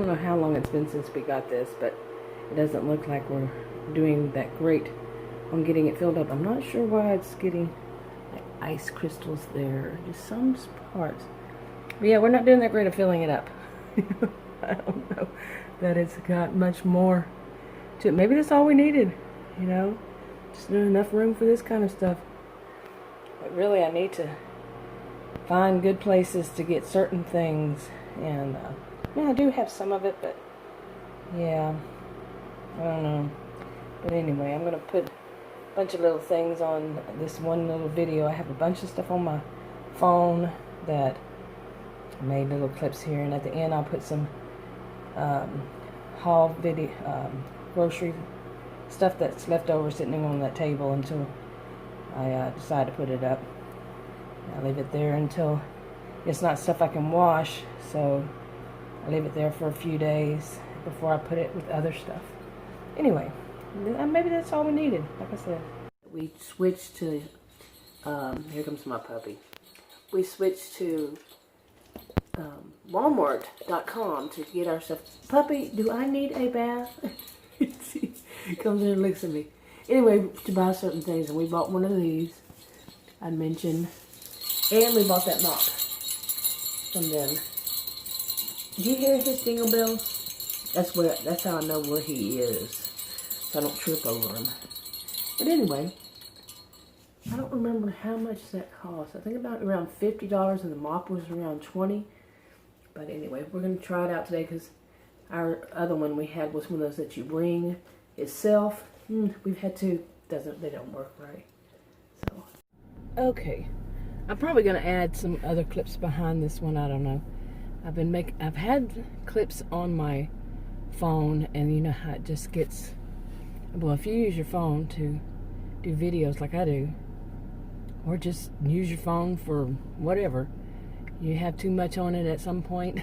don't know how long it's been since we got this, but it doesn't look like we're doing that great on getting it filled up. I'm not sure why it's getting like ice crystals there, just some parts. But yeah, we're not doing that great of filling it up. I don't know that it's got much more to it. Maybe that's all we needed, you know, just not enough room for this kind of stuff. But really, I need to find good places to get certain things, and yeah, I do have some of it, but yeah, I don't know. But anyway, I'm gonna put a bunch of little things on this one little video. I have a bunch of stuff on my phone that I made little clips here, and at the end I'll put some haul video, grocery stuff that's left over sitting on that table until I decide to put it up. I leave it there until it's not stuff I can wash, so I leave it there for a few days before I put it with other stuff. Anyway, maybe that's all we needed. Like I said, we switched to here comes my puppy. We switched to Walmart.com to get our stuff. Puppy, do I need a bath? She comes in and looks at me. Anyway, to buy certain things, and we bought one of these I mentioned, and we bought that mop from them. Do you hear his jingle bells? That's how I know where he is, so I don't trip over him. But anyway, I don't remember how much that cost. I think about around $50, and the mop was around $20. But anyway, we're going to try it out today because our other one we had was one of those that you bring itself. We've had two. They don't work right. So, okay. I'm probably going to add some other clips behind this one. I don't know. I've had clips on my phone, and you know how it just gets, well, if you use your phone to do videos like I do, or just use your phone for whatever, you have too much on it at some point.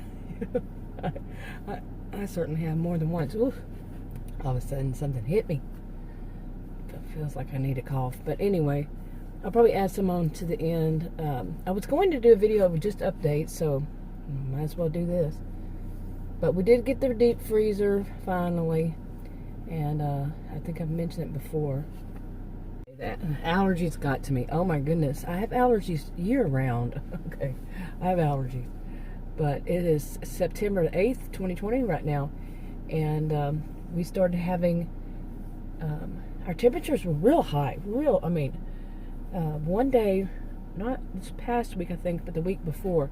I certainly have more than once. Oof. All of a sudden something hit me. It feels like I need a cough. But anyway, I'll probably add some on to the end. I was going to do a video of just updates, so might as well do this. But we did get the deep freezer finally, and I think I've mentioned it before. That allergies got to me. Oh my goodness, I have allergies year round. Okay, I have allergies, but it is September 8th 2020 right now, and we started having our temperatures were real high. One day, not this past week I think, but the week before,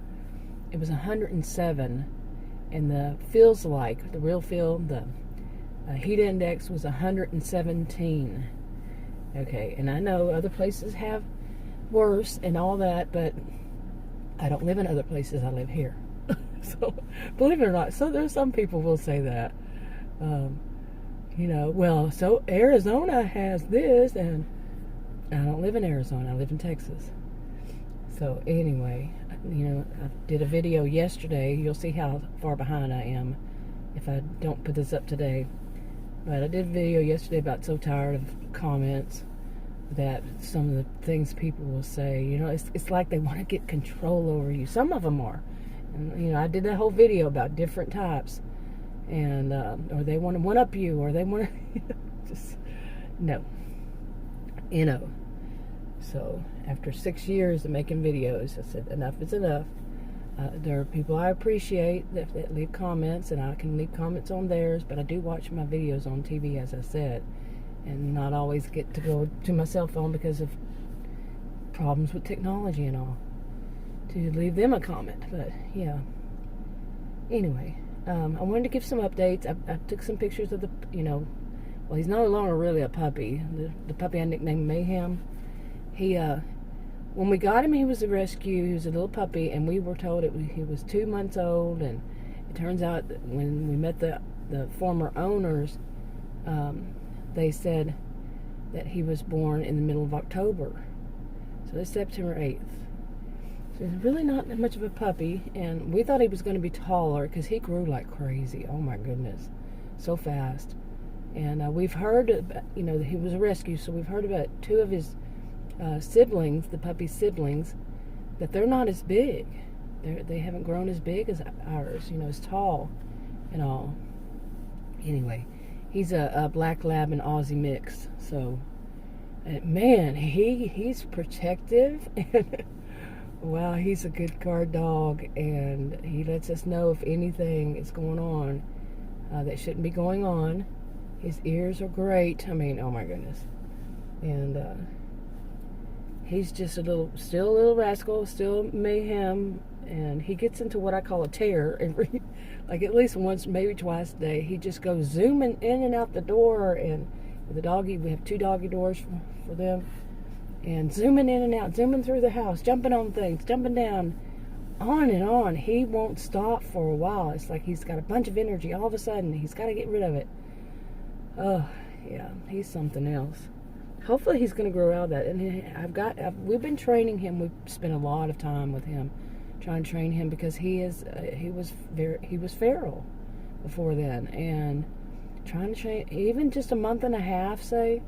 it was 107, and the real feel, the heat index was 117. Okay, and I know other places have worse and all that, but I don't live in other places. I live here. So, believe it or not, so there's some people will say that. You know, well, so Arizona has this, and I don't live in Arizona. I live in Texas. So, anyway, you know, I did a video yesterday. You'll see how far behind I am if I don't put this up today. But I did a video yesterday about so tired of comments that some of the things people will say, you know, it's like they want to get control over you. Some of them are. And, you know, I did that whole video about different types. And, or they want to one-up you, or they want to, just, no. You know. So, after 6 years of making videos, I said, enough is enough. There are people I appreciate that leave comments, and I can leave comments on theirs, but I do watch my videos on TV, as I said, and not always get to go to my cell phone because of problems with technology and all, to leave them a comment. But yeah, anyway, I wanted to give some updates. I took some pictures of the, you know, well, he's no longer really a puppy. The puppy I nicknamed Mayhem, he when we got him, he was a rescue. He was a little puppy, and we were told he was 2 months old. And it turns out that when we met the former owners, they said that he was born in the middle of October. So it's September 8th. So he's really not that much of a puppy, and we thought he was going to be taller because he grew like crazy. Oh my goodness, so fast. And we've heard, you know, that he was a rescue, so we've heard about two of his siblings, the puppy siblings, that they're not as big. They haven't grown as big as ours, you know, as tall. and all. Anyway, he's a black lab and Aussie mix. So, man, he's protective. And wow, he's a good guard dog, and he lets us know if anything is going on that shouldn't be going on. His ears are great. I mean, oh my goodness. And he's just still a little rascal, still mayhem, and he gets into what I call a tear every, like at least once, maybe twice a day. He just goes zooming in and out the door, and with the doggy, we have 2 doggy doors for them, and zooming in and out, zooming through the house, jumping on things, jumping down, on and on. He won't stop for a while. It's like he's got a bunch of energy. All of a sudden, he's got to get rid of it. Oh, yeah, he's something else. Hopefully he's going to grow out of that. And we've been training him. We've spent a lot of time with him, trying to train him, because he was feral before then, and trying to train even just a month and a half, say.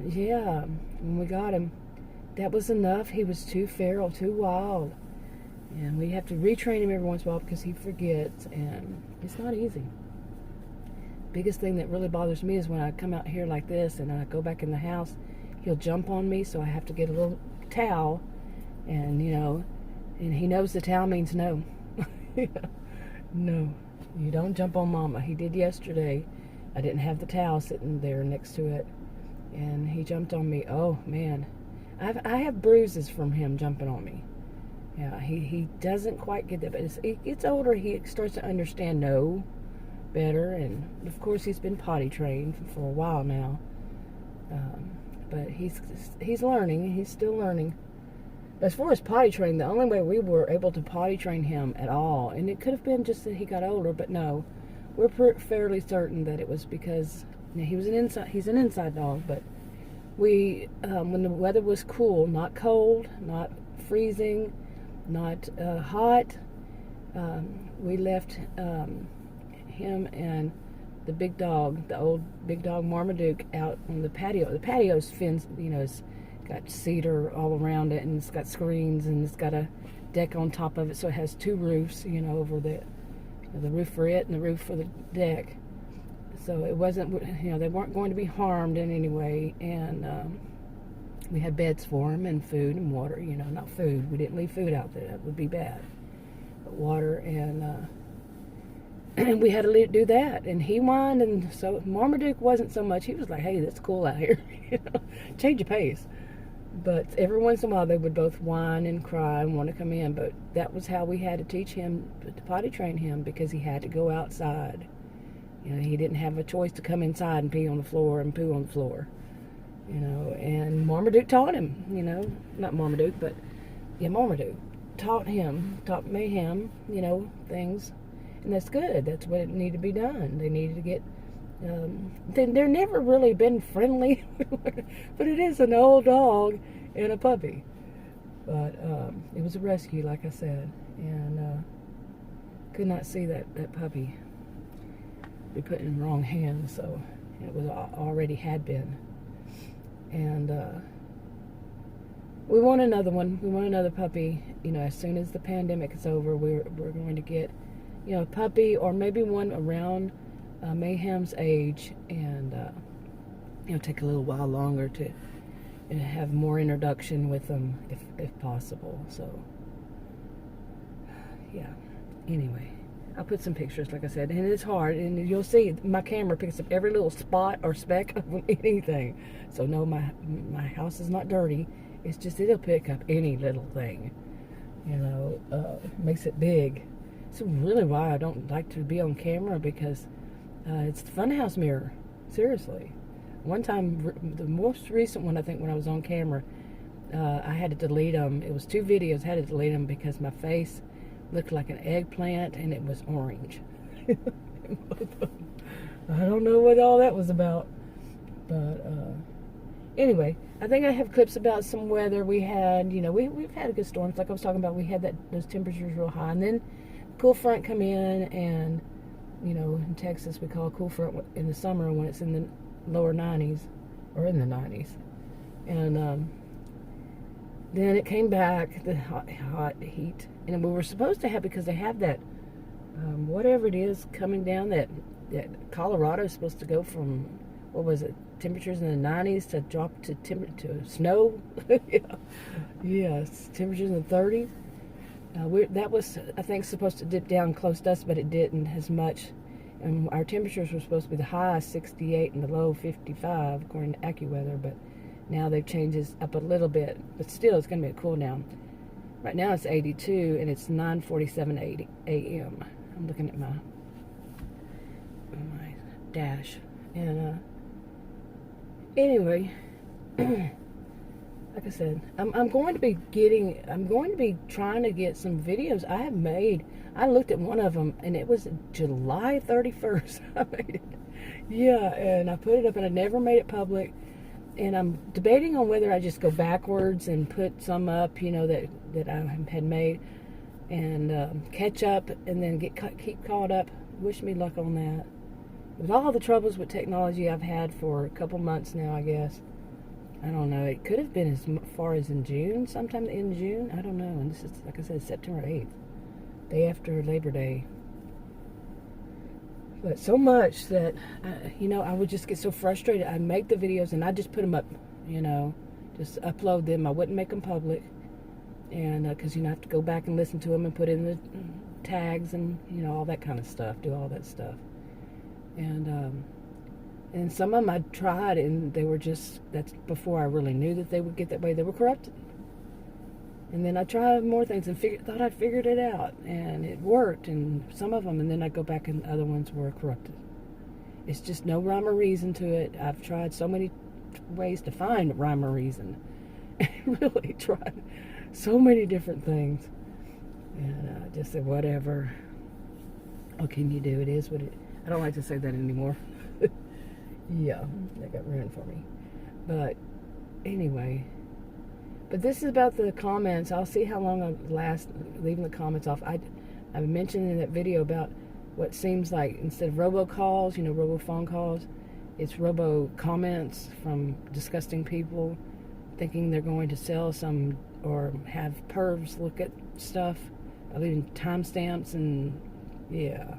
Yeah, when we got him, that was enough. He was too feral, too wild, and we have to retrain him every once in a while because he forgets, and it's not easy. Biggest thing that really bothers me is when I come out here like this and I go back in the house, he'll jump on me, so I have to get a little towel, and and he knows the towel means no. No, you don't jump on mama. He did yesterday. I didn't have the towel sitting there next to it, and he jumped on me. Oh man, I have bruises from him jumping on me. Yeah, he doesn't quite get that, but as he gets older, he starts to understand no better, and of course he's been potty trained for a while now, but he's learning. He's still learning. As far as potty training, the only way we were able to potty train him at all, and it could have been just that he got older, but no, we're fairly certain that it was because he's an inside dog. But we, when the weather was cool, not cold, not freezing, not hot, we left him and the big dog, the old big dog Marmaduke, out on the patio. The patio's fenced, it's got cedar all around it, and it's got screens, and it's got a deck on top of it, so it has 2 roofs, over the roof for it and the roof for the deck. So it wasn't, they weren't going to be harmed in any way, and we had beds for them and food and water, not food. We didn't leave food out there. That would be bad. But water, and we had to do that, and he whined, and so Marmaduke wasn't so much. He was like, hey, that's cool out here, change your pace. But every once in a while they would both whine and cry and want to come in, but that was how we had to teach him, to potty train him, because he had to go outside. He didn't have a choice to come inside and pee on the floor and poo on the floor, and Marmaduke taught him, not Marmaduke, but Marmaduke taught Mayhem, things. And that's good. That's what needed to be done. They needed to get, they're never really been friendly, but it is an old dog and a puppy. But it was a rescue, like I said, and could not see that puppy be put in the wrong hands, so it was already had been. And we want another one. We want another puppy. As soon as the pandemic is over, we're going to get a puppy, or maybe one around Mayhem's age, and take a little while longer to have more introduction with them if possible. So yeah, anyway, I'll put some pictures, like I said, and it's hard, and you'll see my camera picks up every little spot or speck of anything. So no, my house is not dirty. It's just it'll pick up any little thing, makes it big. It's really why I don't like to be on camera, because it's the funhouse mirror. Seriously. One time, the most recent one, I think, when I was on camera, I had to delete them. It was 2 videos. I had to delete them because my face looked like an eggplant and it was orange. I don't know what all that was about. But anyway, I think I have clips about some weather we had. We've had a good storm. Like I was talking about, we had those temperatures real high, and then cool front come in, and in Texas we call cool front in the summer when it's in the lower 90s or in the 90s, and then it came back, the hot heat, and we were supposed to have, because they have that whatever it is coming down, that Colorado is supposed to go from, what was it, temperatures in the 90s to drop to snow. Yeah. Yes, temperatures in the 30s. That was, I think, supposed to dip down close to us, but it didn't as much. And our temperatures were supposed to be the high 68 and the low 55, according to AccuWeather, but now they've changed it up a little bit. But still, it's going to be a cool down. Right now it's 82, and it's 9:47 a.m. I'm looking at my dash. And anyway, like I said, I'm going to be trying to get some videos I have made. I looked at one of them, and it was July 31st. I made it. Yeah, and I put it up, and I never made it public. And I'm debating on whether I just go backwards and put some up, that I had made, and catch up, and then keep caught up. Wish me luck on that. With all the troubles with technology I've had for a couple months now, I guess. I don't know. It could have been as far as in June, sometime in June. I don't know. And this is, like I said, September 8th, day after Labor Day. But so much that, I would just get so frustrated. I'd make the videos and I'd just put them up, just upload them. I wouldn't make them public. And because, I have to go back and listen to them and put in the tags and, all that kind of stuff, do all that stuff. And some of them I tried, and they were that's before I really knew that they would get that way. They were corrupted. And then I tried more things and thought I'd figured it out, and it worked, and some of them, and then I go back and other ones were corrupted. It's just no rhyme or reason to it. I've tried so many ways to find rhyme or reason. Really tried so many different things. And I just said, whatever. What can you do? It is what it. I don't like to say that anymore. Yeah, that got ruined for me. But anyway, but this is about the comments. I'll see how long I last leaving the comments off. I mentioned in that video about what seems like, instead of robocalls, robo-phone calls, it's robo-comments from disgusting people thinking they're going to sell some or have pervs look at stuff, leaving timestamps, and yeah.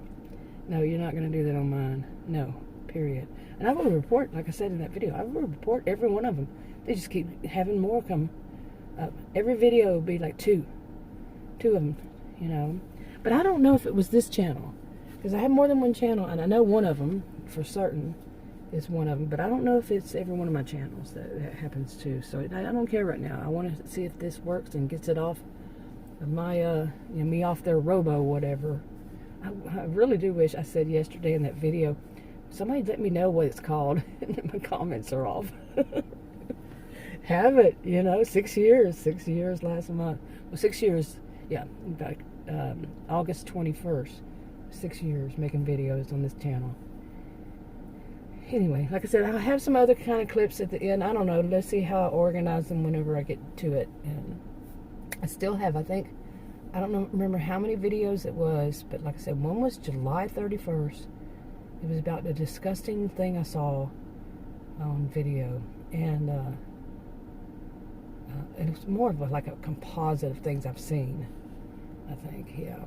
No, you're not going to do that on mine. No, period. And I will report, like I said in that video, I will report every one of them. They just keep having more come up. Every video will be like two of them, But I don't know if it was this channel, because I have more than one channel, and I know one of them for certain is one of them, but I don't know if it's every one of my channels that happens to. So I don't care right now. I want to see if this works and gets it off of my, me off their robo whatever. I really do wish, I said yesterday in that video, somebody let me know what it's called. My comments are off. Have it, 6 years. 6 years last month. Well, 6 years, yeah, in fact, August 21st. 6 years making videos on this channel. Anyway, like I said, I'll have some other kind of clips at the end. I don't know. Let's see how I organize them whenever I get to it. And I still have, I think, I don't remember how many videos it was, but like I said, one was July 31st. It was about the disgusting thing I saw on video. And it was more of like a composite of things I've seen, I think, yeah.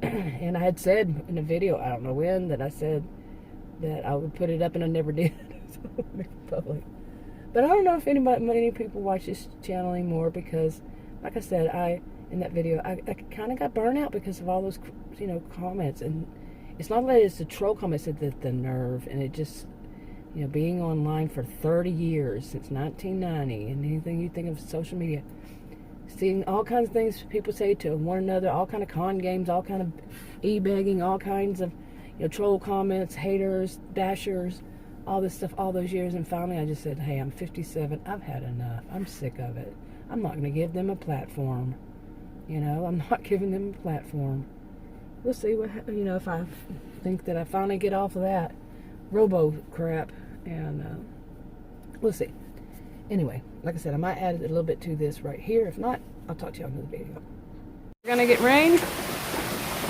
And I had said in a video, I don't know when, that I said that I would put it up, and I never did. So make it public. But I don't know if many people watch this channel anymore, because, like I said, in that video, I kind of got burnt out because of all those, comments. And it's not that it's the troll comments, it's the nerve, and it just, being online for 30 years, since 1990, and anything you think of social media, seeing all kinds of things people say to one another, all kind of con games, all kind of e-begging, all kinds of, troll comments, haters, bashers, all this stuff, all those years. And finally I just said, hey, I'm 57, I've had enough, I'm sick of it. I'm not going to give them a platform. I'm not giving them a platform. We'll see what, if I think that I finally get off of that robo crap, and we'll see. Anyway, like I said, I might add a little bit to this right here. If not, I'll talk to you on the video. We're gonna get rain,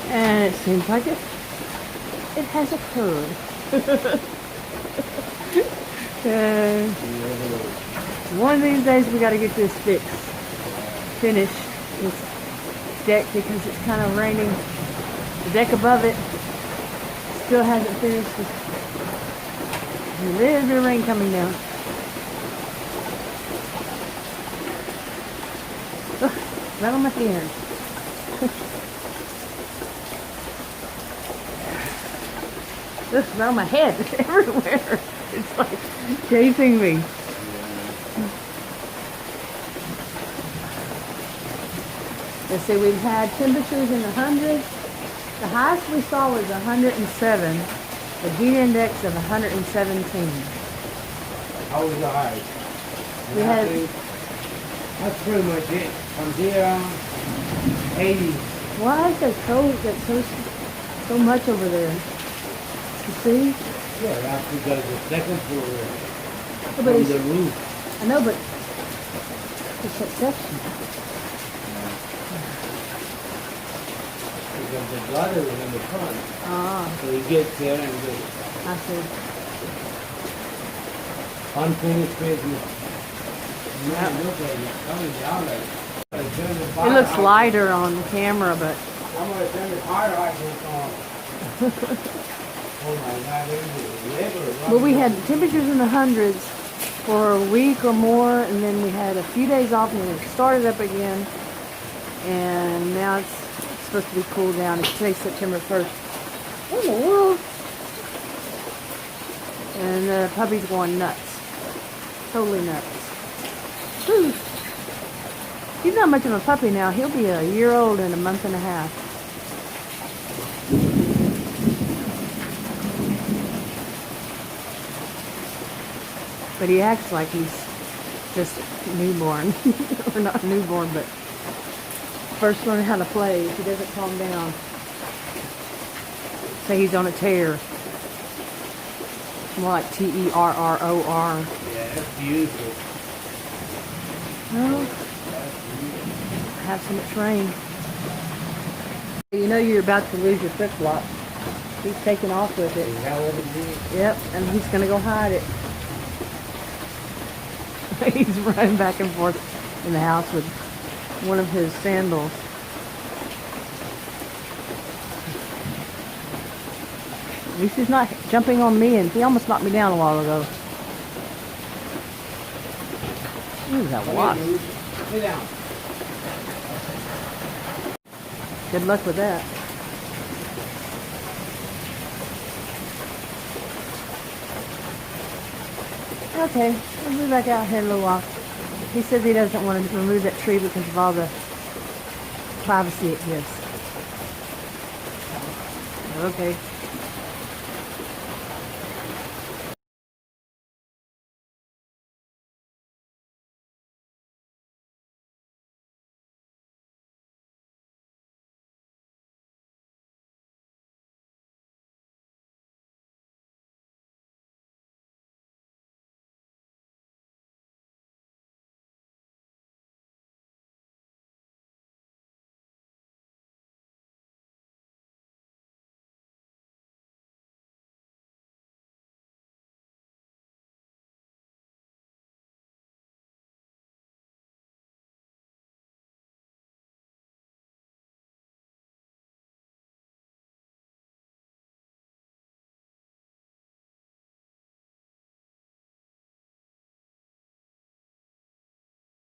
and it seems like it has occurred. And one of these days we got to get this finished, this deck, because it's kind of raining The deck above it still hasn't finished. There's the rain coming down. Ugh, right on my hand. Ugh, right on my head. It's everywhere. It's like chasing me. Let's see, we've had temperatures in the hundreds. The highest we saw was 107. The heat index of 117. How was the high? We had, That's pretty much it. From here on, 80. why is there so much over there? You see? Yeah, that's because the second floor Oh, but from it's, the roof. I know, but it's that section. Because the gutter is in the front. Ah, So he gets there and goes, I see. unfinished business. Yeah. Man, look at it. Coming down like, turn the It fire looks hydrant. lighter on the camera, but I'm going to turn the fire hydrant on. Oh my God, there's a river. well, we had temperatures in the hundreds for a week or more, and then we had a few days off, and then it started up again, and now it's supposed to be cooled down. It's today's September 1st. What in the world? And the puppy's going nuts. Totally nuts. Whew. He's not much of a puppy now. He'll be a year old in a month and a half. But he acts like he's just newborn. Or not newborn, but first learning how to play. If he doesn't calm down, say he's on a tear. More like T-E-R-R-O-R. Yeah, that's beautiful. Well, have so much rain. You know you're about to lose your flip-flop. He's taking off with it. Is that what it is? Yep, and he's gonna go hide it. He's running back and forth in the house with one of his sandals. At least he's not jumping on me, and he almost knocked me down a while ago. Ooh, that wasp. Sit down. Good luck with that. Okay, we'll be back out here in a little while. He says he doesn't want to remove that tree because of all the privacy it gives. Okay.